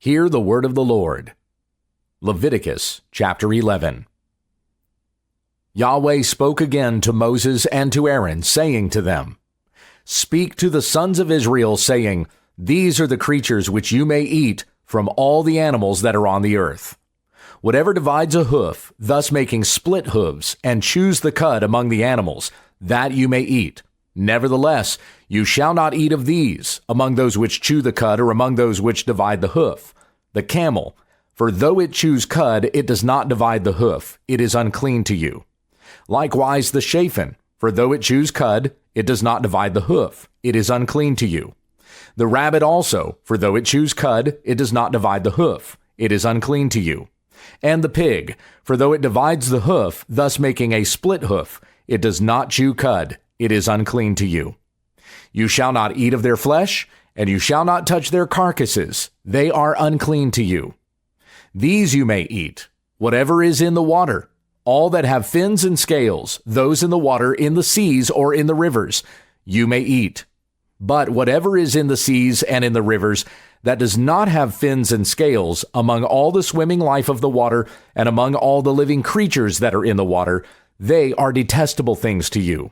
Hear the word of the Lord. Leviticus chapter 11. Yahweh spoke again to Moses and to Aaron, saying to them, Speak to the sons of Israel, saying, These are the creatures which you may eat from all the animals that are on the earth. Whatever divides a hoof, thus making split hooves, and chews the cud among the animals, that you may eat. Nevertheless, you shall not eat of these, among those which chew the cud, or among those which divide the hoof. The camel, for though it chews cud, it does not divide the hoof, it is unclean to you. Likewise the chafin, for though it chews cud, it does not divide the hoof, it is unclean to you. The rabbit also, for though it chews cud, it does not divide the hoof, it is unclean to you. And the pig, for though it divides the hoof, thus making a split hoof, it does not chew cud, it is unclean to you. You shall not eat of their flesh, and you shall not touch their carcasses, they are unclean to you. These you may eat, whatever is in the water, all that have fins and scales, those in the water, in the seas, or in the rivers, you may eat. But whatever is in the seas and in the rivers, that does not have fins and scales, among all the swimming life of the water, and among all the living creatures that are in the water, they are detestable things to you.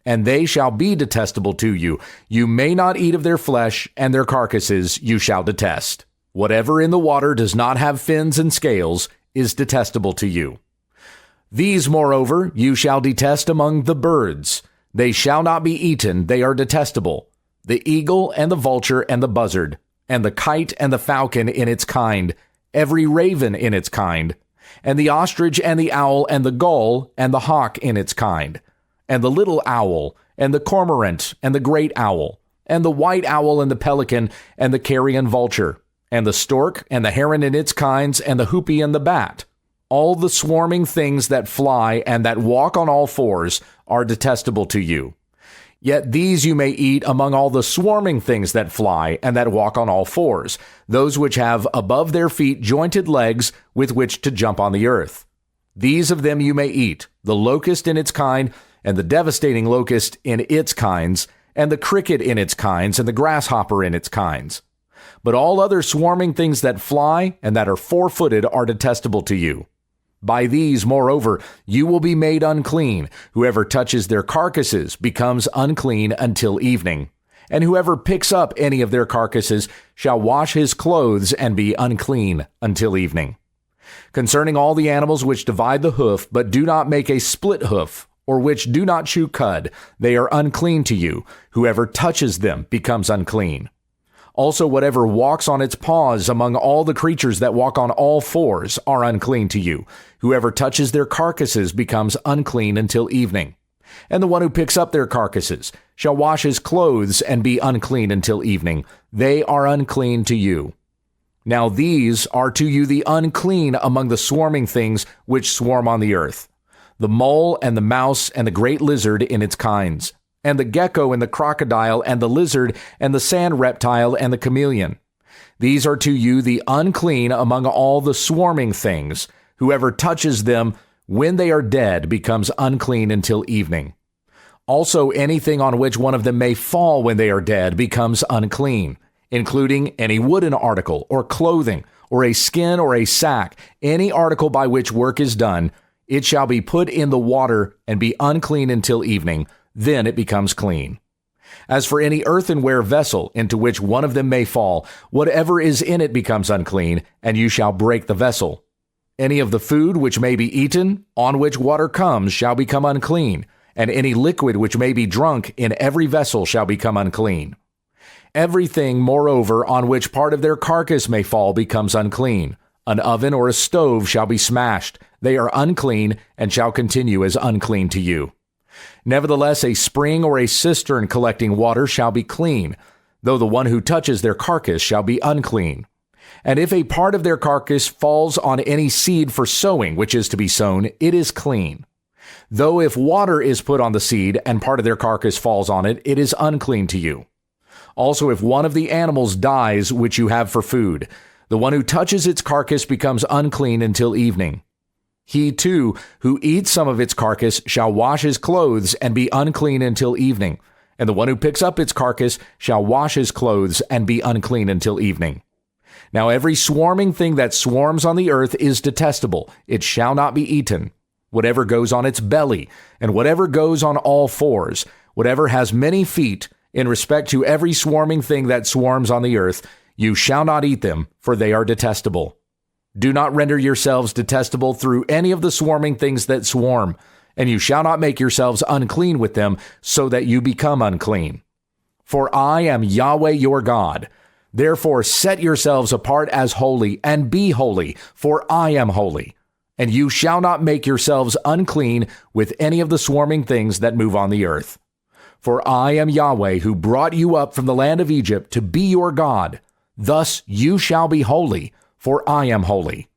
And they shall be detestable to you. You may not eat of their flesh, and their carcasses you shall detest. Whatever in the water does not have fins and scales is detestable to you. These, moreover, you shall detest among the birds. They shall not be eaten, they are detestable. The eagle and the vulture and the buzzard, and the kite and the falcon in its kind, every raven in its kind, and the ostrich and the owl and the gull and the hawk in its kind, and the little owl, and the cormorant, and the great owl, and the white owl, and the pelican, and the carrion vulture, and the stork, and the heron in its kinds, and the hoopie and the bat. All the swarming things that fly and that walk on all fours are detestable to you. Yet these you may eat among all the swarming things that fly and that walk on all fours, those which have above their feet jointed legs with which to jump on the earth. These of them you may eat, the locust in its kind, and the devastating locust in its kinds, and the cricket in its kinds, and the grasshopper in its kinds. But all other swarming things that fly and that are four-footed are detestable to you. By these, moreover, you will be made unclean. Whoever touches their carcasses becomes unclean until evening. And whoever picks up any of their carcasses shall wash his clothes and be unclean until evening. Concerning all the animals which divide the hoof, but do not make a split hoof, or which do not chew cud, they are unclean to you. Whoever touches them becomes unclean. Also whatever walks on its paws among all the creatures that walk on all fours are unclean to you. Whoever touches their carcasses becomes unclean until evening. And the one who picks up their carcasses shall wash his clothes and be unclean until evening. They are unclean to you. Now these are to you the unclean among the swarming things which swarm on the earth: the mole and the mouse and the great lizard in its kinds, and the gecko and the crocodile and the lizard and the sand reptile and the chameleon. These are to you the unclean among all the swarming things. Whoever touches them when they are dead becomes unclean until evening. Also anything on which one of them may fall when they are dead becomes unclean, including any wooden article or clothing or a skin or a sack, any article by which work is done. It shall be put in the water and be unclean until evening. Then it becomes clean. As for any earthenware vessel into which one of them may fall, whatever is in it becomes unclean, and you shall break the vessel. Any of the food which may be eaten, on which water comes, shall become unclean, and any liquid which may be drunk in every vessel shall become unclean. Everything, moreover, on which part of their carcass may fall becomes unclean. An oven or a stove shall be smashed. They are unclean, and shall continue as unclean to you. Nevertheless, a spring or a cistern collecting water shall be clean, though the one who touches their carcass shall be unclean. And if a part of their carcass falls on any seed for sowing, which is to be sown, it is clean. Though if water is put on the seed and part of their carcass falls on it, it is unclean to you. Also, if one of the animals dies which you have for food, the one who touches its carcass becomes unclean until evening. He too, who eats some of its carcass, shall wash his clothes and be unclean until evening. And the one who picks up its carcass shall wash his clothes and be unclean until evening. Now every swarming thing that swarms on the earth is detestable. It shall not be eaten. Whatever goes on its belly, and whatever goes on all fours, whatever has many feet, in respect to every swarming thing that swarms on the earth, you shall not eat them, for they are detestable. Do not render yourselves detestable through any of the swarming things that swarm, and you shall not make yourselves unclean with them, so that you become unclean. For I am Yahweh your God. Therefore set yourselves apart as holy, and be holy, for I am holy. And you shall not make yourselves unclean with any of the swarming things that move on the earth. For I am Yahweh, who brought you up from the land of Egypt to be your God. Thus you shall be holy, for I am holy.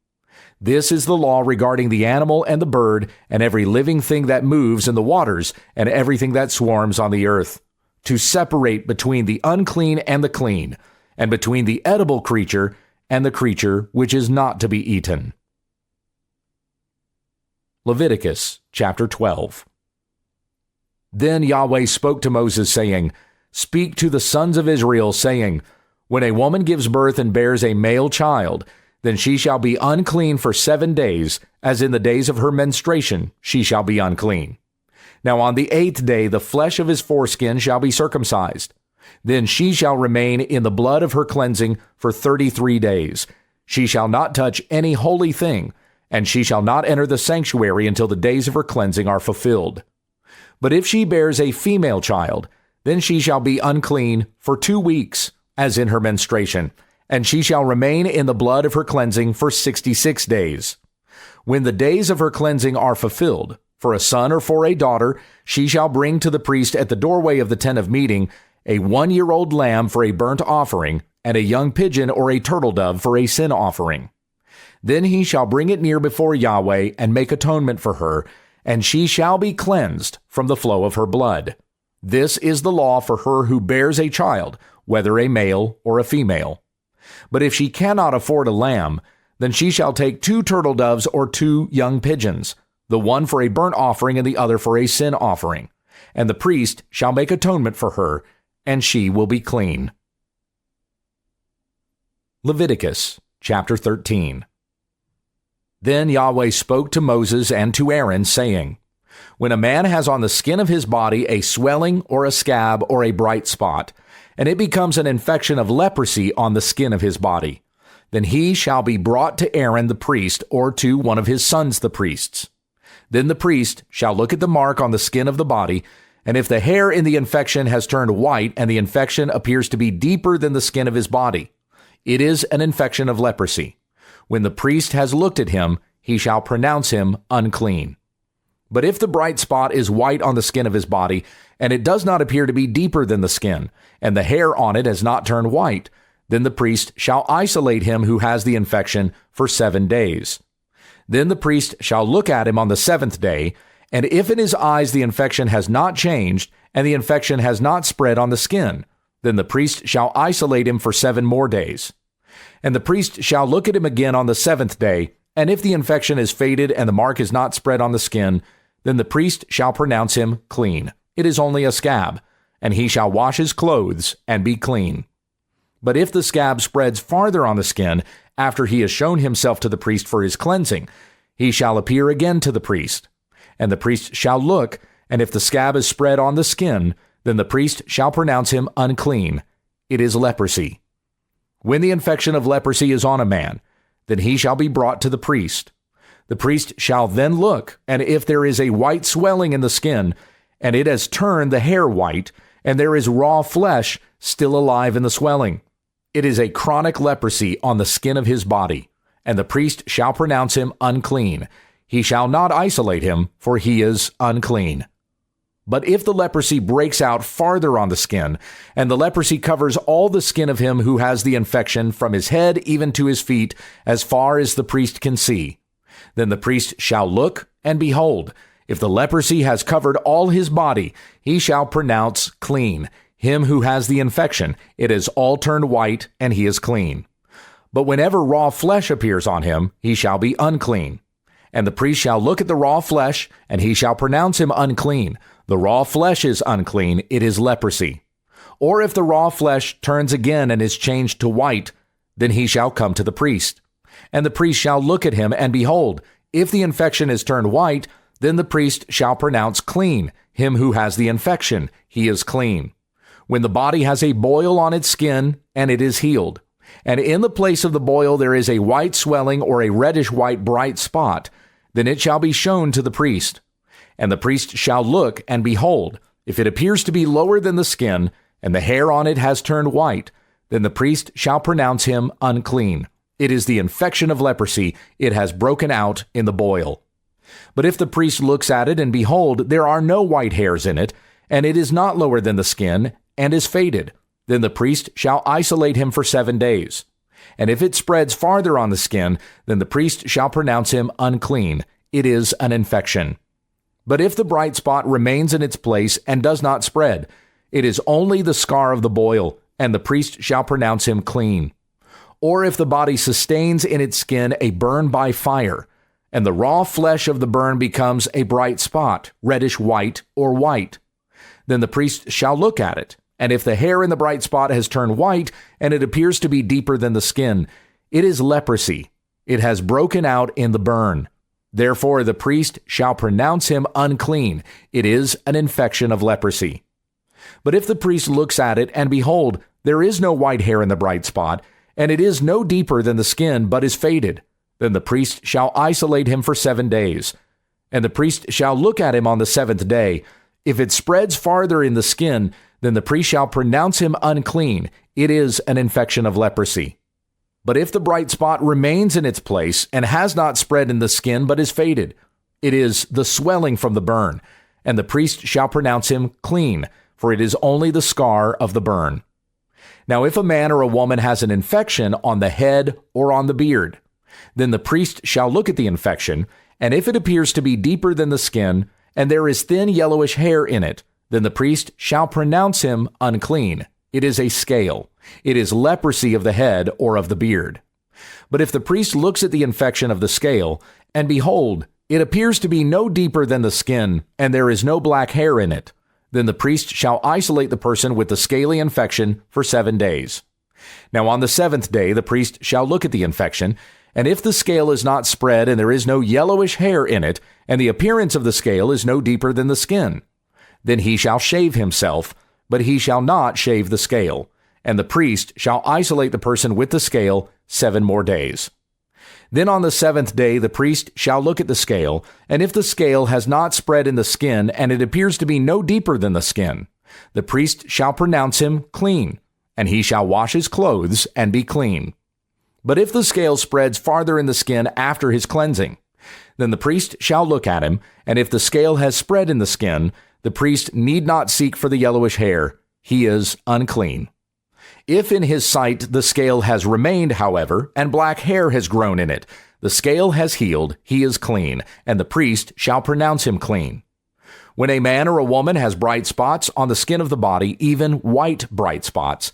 This is the law regarding the animal and the bird, and every living thing that moves in the waters, and everything that swarms on the earth, to separate between the unclean and the clean, and between the edible creature and the creature which is not to be eaten. Leviticus chapter 12. Then Yahweh spoke to Moses, saying, Speak to the sons of Israel, saying, When a woman gives birth and bears a male child, then she shall be unclean for 7 days, as in the days of her menstruation she shall be unclean. Now on the 8th day the flesh of his foreskin shall be circumcised. Then she shall remain in the blood of her cleansing for 33 days. She shall not touch any holy thing, and she shall not enter the sanctuary until the days of her cleansing are fulfilled. But if she bears a female child, then she shall be unclean for 2 weeks, as in her menstruation, and she shall remain in the blood of her cleansing for 66 days. When the days of her cleansing are fulfilled, for a son or for a daughter, she shall bring to the priest at the doorway of the tent of meeting a 1-year-old lamb for a burnt offering, and a young pigeon or a turtle dove for a sin offering. Then he shall bring it near before Yahweh and make atonement for her, and she shall be cleansed from the flow of her blood. This is the law for her who bears a child, whether a male or a female. But if she cannot afford a lamb, then she shall take 2 turtle doves or 2 young pigeons, the one for a burnt offering and the other for a sin offering. And the priest shall make atonement for her, and she will be clean. Leviticus chapter 13. Then Yahweh spoke to Moses and to Aaron, saying, When a man has on the skin of his body a swelling or a scab or a bright spot, and it becomes an infection of leprosy on the skin of his body, then he shall be brought to Aaron the priest, or to one of his sons the priests. Then the priest shall look at the mark on the skin of the body, and if the hair in the infection has turned white and the infection appears to be deeper than the skin of his body, it is an infection of leprosy. When the priest has looked at him, he shall pronounce him unclean. But if the bright spot is white on the skin of his body, and it does not appear to be deeper than the skin, and the hair on it has not turned white, then the priest shall isolate him who has the infection for 7 days. Then the priest shall look at him on the 7th day, and if in his eyes the infection has not changed, and the infection has not spread on the skin, then the priest shall isolate him for 7 more days. And the priest shall look at him again on the 7th day, and if the infection is faded and the mark is not spread on the skin, then the priest shall pronounce him clean. It is only a scab, and he shall wash his clothes and be clean. But if the scab spreads farther on the skin, after he has shown himself to the priest for his cleansing, he shall appear again to the priest. And the priest shall look, and if the scab is spread on the skin, then the priest shall pronounce him unclean. It is leprosy. When the infection of leprosy is on a man, then he shall be brought to the priest. The priest shall then look, and if there is a white swelling in the skin, and it has turned the hair white, and there is raw flesh still alive in the swelling, it is a chronic leprosy on the skin of his body, and the priest shall pronounce him unclean. He shall not isolate him, for he is unclean. But if the leprosy breaks out farther on the skin, and the leprosy covers all the skin of him who has the infection from his head even to his feet, as far as the priest can see, then the priest shall look, and behold, if the leprosy has covered all his body, he shall pronounce clean him who has the infection. It is all turned white, and he is clean. But whenever raw flesh appears on him, he shall be unclean. And the priest shall look at the raw flesh, and he shall pronounce him unclean. The raw flesh is unclean, it is leprosy. Or if the raw flesh turns again and is changed to white, Then he shall come to the priest. And the priest shall look at him, and behold, if the infection is turned white, then the priest shall pronounce clean him who has the infection. He is clean. When the body has a boil on its skin, and it is healed, and in the place of the boil there is a white swelling or a reddish-white bright spot, then it shall be shown to the priest. And the priest shall look, and behold, if it appears to be lower than the skin, and the hair on it has turned white, then the priest shall pronounce him unclean. It is the infection of leprosy. It has broken out in the boil. But if the priest looks at it, and behold, there are no white hairs in it, and it is not lower than the skin, and is faded, then the priest shall isolate him for 7 days. And if it spreads farther on the skin, then the priest shall pronounce him unclean. It is an infection. But if the bright spot remains in its place and does not spread, it is only the scar of the boil, and the priest shall pronounce him clean. Or if the body sustains in its skin a burn by fire, and the raw flesh of the burn becomes a bright spot, reddish white or white, then the priest shall look at it. And if the hair in the bright spot has turned white, and it appears to be deeper than the skin, it is leprosy. It has broken out in the burn. Therefore the priest shall pronounce him unclean. It is an infection of leprosy. But if the priest looks at it, and behold, there is no white hair in the bright spot, and it is no deeper than the skin, but is faded, then the priest shall isolate him for 7 days. And the priest shall look at him on the 7th day. If it spreads farther in the skin, then the priest shall pronounce him unclean. It is an infection of leprosy. But if the bright spot remains in its place and has not spread in the skin but is faded, it is the swelling from the burn, and the priest shall pronounce him clean, for it is only the scar of the burn. Now if a man or a woman has an infection on the head or on the beard, then the priest shall look at the infection, and if it appears to be deeper than the skin, and there is thin yellowish hair in it, then the priest shall pronounce him unclean. It is a scale. It is leprosy of the head or of the beard. But if the priest looks at the infection of the scale, and behold, it appears to be no deeper than the skin, and there is no black hair in it, then the priest shall isolate the person with the scaly infection for 7 days. Now on the 7th day the priest shall look at the infection, and if the scale is not spread, and there is no yellowish hair in it, and the appearance of the scale is no deeper than the skin, then he shall shave himself, but he shall not shave the scale, and the priest shall isolate the person with the scale 7 more days. Then on the 7th day the priest shall look at the scale, and if the scale has not spread in the skin, and it appears to be no deeper than the skin, the priest shall pronounce him clean, and he shall wash his clothes and be clean. But if the scale spreads farther in the skin after his cleansing, then the priest shall look at him, and if the scale has spread in the skin, the priest need not seek for the yellowish hair. He is unclean. If in his sight the scale has remained, however, and black hair has grown in it, the scale has healed, he is clean, and the priest shall pronounce him clean. When a man or a woman has bright spots on the skin of the body, even white bright spots,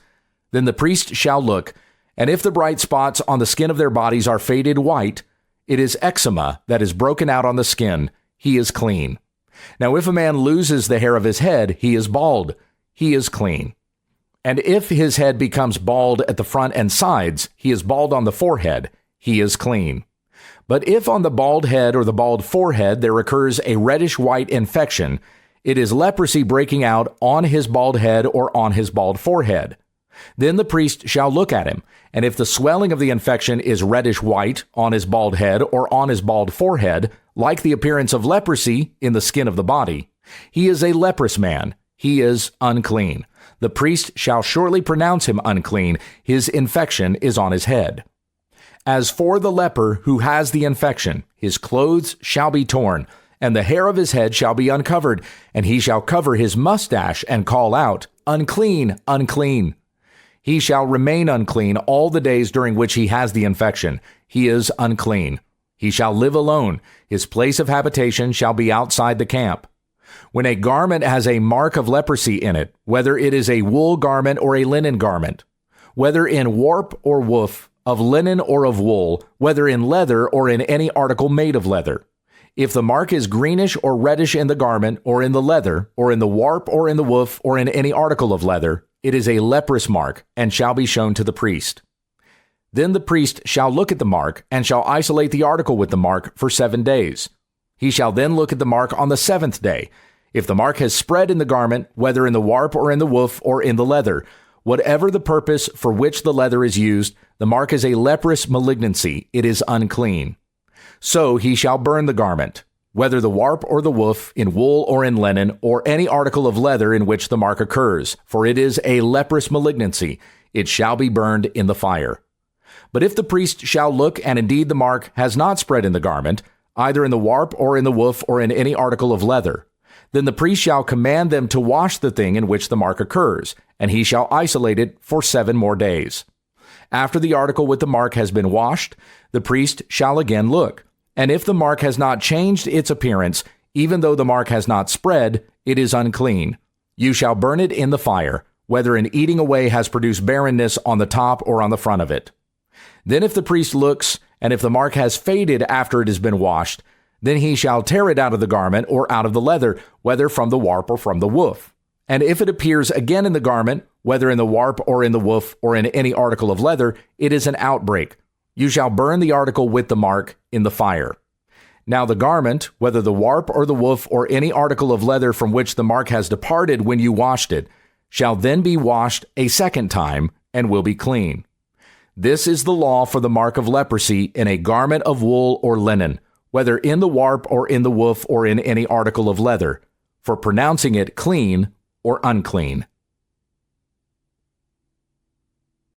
then the priest shall look, and if the bright spots on the skin of their bodies are faded white, it is eczema that is broken out on the skin. He is clean. Now if a man loses the hair of his head, he is bald. He is clean. And if his head becomes bald at the front and sides, he is bald on the forehead. He is clean. But if on the bald head or the bald forehead there occurs a reddish-white infection, it is leprosy breaking out on his bald head or on his bald forehead. Then the priest shall look at him, and if the swelling of the infection is reddish-white on his bald head or on his bald forehead, like the appearance of leprosy in the skin of the body, he is a leprous man. He is unclean. The priest shall surely pronounce him unclean. His infection is on his head. As for the leper who has the infection, his clothes shall be torn, and the hair of his head shall be uncovered, and he shall cover his mustache and call out, "Unclean, unclean." He shall remain unclean all the days during which he has the infection. He is unclean. He shall live alone. His place of habitation shall be outside the camp. When a garment has a mark of leprosy in it, whether it is a wool garment or a linen garment, whether in warp or woof, of linen or of wool, whether in leather or in any article made of leather, if the mark is greenish or reddish in the garment or in the leather or in the warp or in the woof or in any article of leather, it is a leprous mark and shall be shown to the priest. Then the priest shall look at the mark, and shall isolate the article with the mark for 7 days. He shall then look at the mark on the 7th day. If the mark has spread in the garment, whether in the warp or in the woof or in the leather, whatever the purpose for which the leather is used, the mark is a leprous malignancy. It is unclean. So he shall burn the garment, whether the warp or the woof, in wool or in linen, or any article of leather in which the mark occurs, for it is a leprous malignancy. It shall be burned in the fire. But if the priest shall look, and indeed the mark has not spread in the garment, either in the warp or in the woof or in any article of leather, then the priest shall command them to wash the thing in which the mark occurs, and he shall isolate it for 7 more days. After the article with the mark has been washed, the priest shall again look. And if the mark has not changed its appearance, even though the mark has not spread, it is unclean. You shall burn it in the fire, whether in eating away has produced barrenness on the top or on the front of it. Then if the priest looks, and if the mark has faded after it has been washed, then he shall tear it out of the garment or out of the leather, whether from the warp or from the woof. And if it appears again in the garment, whether in the warp or in the woof or in any article of leather, it is an outbreak. You shall burn the article with the mark in the fire. Now the garment, whether the warp or the woof or any article of leather from which the mark has departed when you washed it, shall then be washed a second time and will be clean. This is the law for the mark of leprosy in a garment of wool or linen, whether in the warp or in the woof or in any article of leather, for pronouncing it clean or unclean.